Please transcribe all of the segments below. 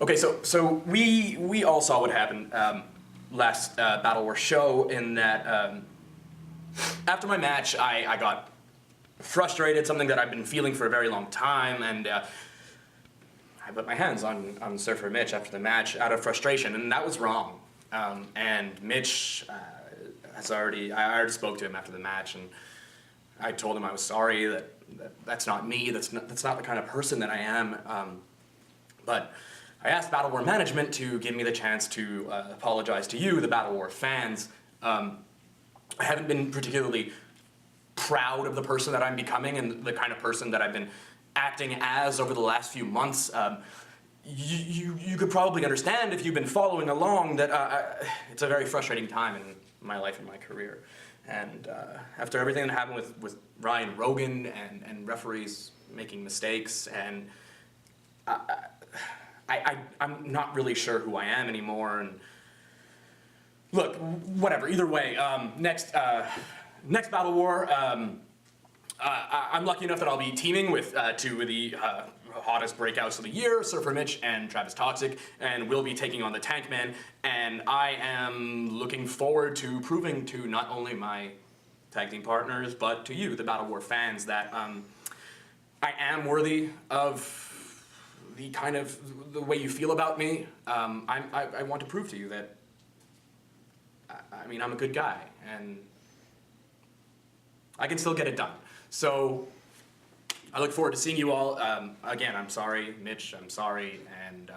Okay, so we all saw what happened last Battle War show. In that after my match, I got frustrated, something that I've been feeling for a very long time, and I put my hands on Surfer Mitch after the match out of frustration, and that was wrong. And Mitch I already spoke to him after the match, and I told him I was sorry, that's not me, that's not the kind of person that I am. But I asked Battle War management to give me the chance to apologize to you, the Battle War fans. I haven't been particularly proud of the person that I'm becoming and the kind of person that I've been acting as over the last few months. You could probably understand if you've been following along that it's a very frustrating time in my life and my career. And after everything that happened with Ryan Rogan and referees making mistakes, and I'm not really sure who I am anymore. And look, whatever, either way, next Battle War, I'm lucky enough that I'll be teaming with two of the hottest breakouts of the year, Surfer Mitch and Travis Toxic, and we'll be taking on the Tank Man, and I am looking forward to proving to not only my tag team partners, but to you, the Battle War fans, that I am worthy of the way you feel about me. I want to prove to you that, I mean, I'm a good guy, and I can still get it done. So I look forward to seeing you all. Again, I'm sorry, Mitch, I'm sorry, and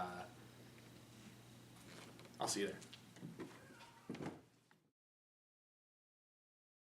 I'll see you there.